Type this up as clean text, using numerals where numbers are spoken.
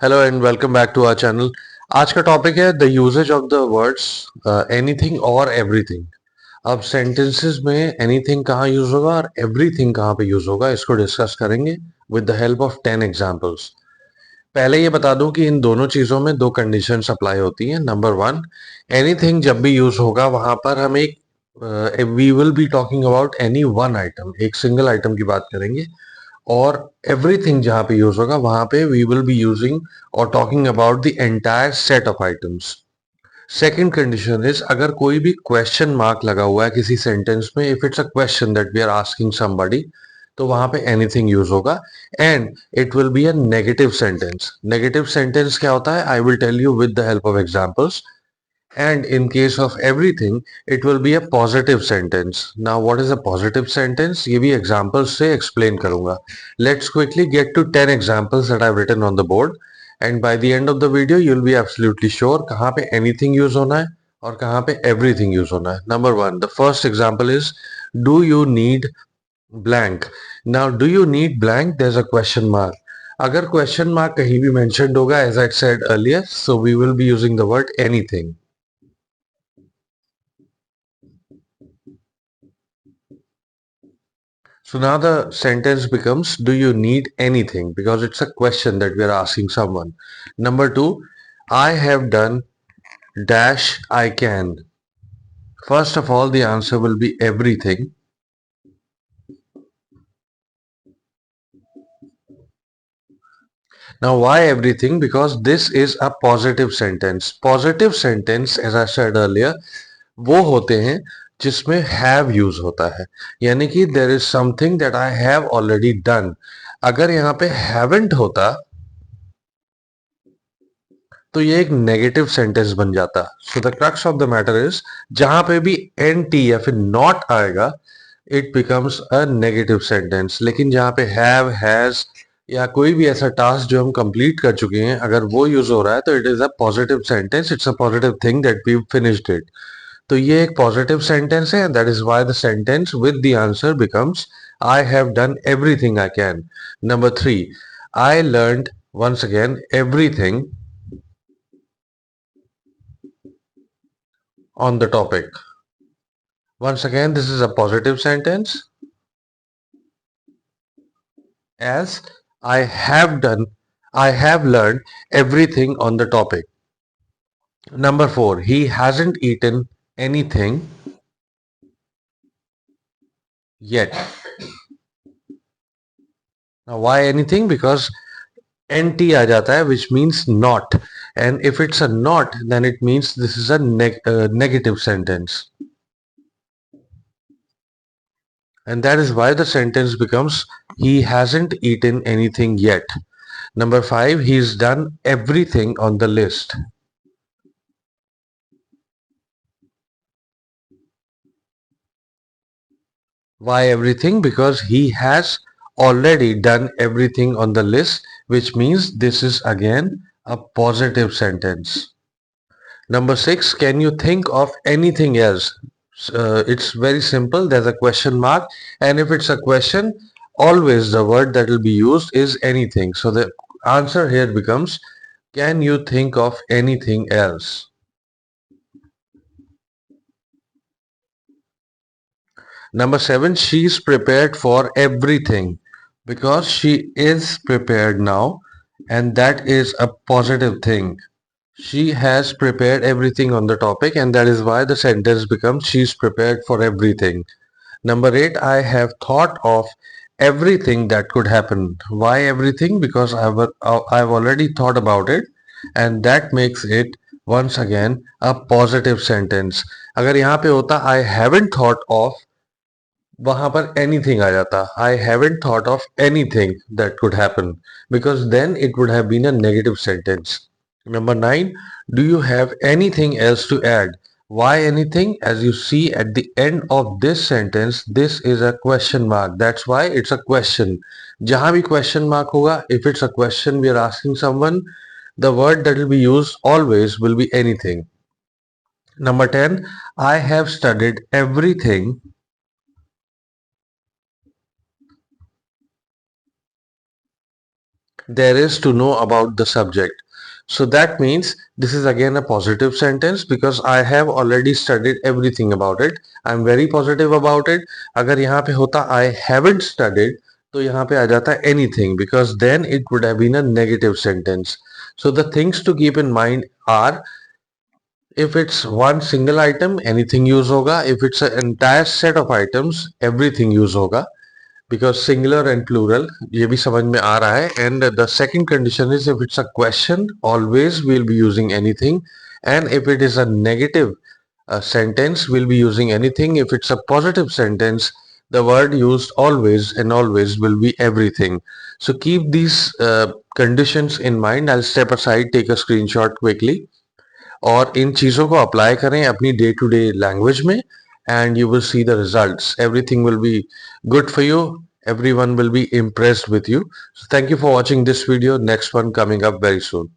Hello and welcome back to our channel. आज का topic है the usages of the words anything और everything. अब सेंटेंसेस में एनीथिंग कहाँ यूज होगा और एवरीथिंग कहाँ पे यूज होगा, इसको डिस्कस करेंगे with the help of 10 examples. पहले ये बता दूं कि इन दोनों चीजों में दो कंडीशंस अप्लाई होती हैं। नंबर वन, एनीथिंग जब भी यूज होगा वहां पर हम एक we will be talking about any one item, एक सिंगल आइटम की बात करेंगे। और एवरीथिंग जहां पे यूज होगा वहां पे वी विल बी यूजिंग और talking about the entire set of items. Second condition is, अगर कोई भी क्वेश्चन मार्क लगा हुआ है किसी सेंटेंस में, if it's a question that we are asking somebody, तो वहां पे एनीथिंग यूज होगा and it will be a negative sentence. Negative sentence क्या होता है, I will tell you with the help of examples. And in case of everything, it will be a positive sentence. Now, what is a positive sentence? ये भी examples से explain करूँगा. Let's quickly get to 10 examples that I've written on the board. And by the end of the video, you'll be absolutely sure कहाँ पे anything use होना है और कहाँ पे everything use होना है. Number one, the first example is, do you need blank? Now, do you need blank? There's a question mark. अगर question mark कहीं भी mentioned होगा, as I said earlier, so we will be using the word anything. So now the sentence becomes, do you need anything? Because it's a question that we are asking someone. Number two, I have done dash I can. First of all, the answer will be everything. Now why everything? Because this is a positive sentence. Positive sentence, as I said earlier, वो होते हैं जिसमें have use होता है, यानी कि there is something that I have already done. अगर यहाँ पे haven't होता तो ये एक नेगेटिव सेंटेंस बन जाता। So the crux of the matter is, जहां पे भी एन टी या फिर नॉट आएगा, it becomes a negative sentence. लेकिन जहां पे हैव, हैज या कोई भी ऐसा टास्क जो हम कंप्लीट कर चुके हैं, अगर वो यूज हो रहा है तो it is a positive sentence, it's a positive thing that we finished it. तो ये एक पॉजिटिव सेंटेंस है, that is why the sentence with the answer becomes, I have done everything I can. Number three, I learned once again everything on the topic. Once again, this is a positive sentence, as I have done, I have learned everything on the topic. Number four, he hasn't eaten anything yet. Now, why anything? Because NT aa jata hai, which means not. And if it's a not, then it means this is a negative sentence. And that is why the sentence becomes, he hasn't eaten anything yet. Number five, he's done everything on the list. Why everything? Because he has already done everything on the list, which means this is again a positive sentence. Number six, can you think of anything else? It's very simple. There's a question mark, and if it's a question, always the word that will be used is anything. So the answer here becomes, can you think of anything else? Number seven, she's prepared for everything, because she is prepared now, and that is a positive thing. She has prepared everything on the topic, and that is why the sentence becomes, she's prepared for everything. Number eight, I have thought of everything that could happen. Why everything? Because I've already thought about it, and that makes it once again a positive sentence. अगर यहाँ पे होता I haven't thought of, वहां पर anything आ जाता, I haven't thought of anything that could happen, because then it would have been a negative sentence. Number nine, do you have anything else to add? Why anything? As you see at the end of this sentence, this is a question mark. That's why it's a question. जहां भी question mark होगा, if it's a question we are asking someone, the word that will be used always will be anything. Number 10, I have studied everything there is to know about the subject. So that means this is again a positive sentence because I have already studied everything about it. I'm very positive about it. अगर यहाँ पे होता I haven't studied तो यहाँ पे आ जाता anything because then it would have been a negative sentence. So the things to keep in mind are if it's one single item, anything use होगा. If it's an entire set of items, everything use होगा. Because singular and plural ये भी समझ में आ रहा है. And the second condition is if it's a question, always we'll be using anything. And if it is a negative sentence, we'll be using anything. If it's a positive sentence, the word used always and always will be everything. So keep these conditions in mind. I'll step aside, take a screenshot quickly. और इन चीज़ों को apply करें अपनी day to day language में and you will see the results. Everything will be good for you. Everyone will be impressed with you. So thank you for watching this video. Next one coming up very soon.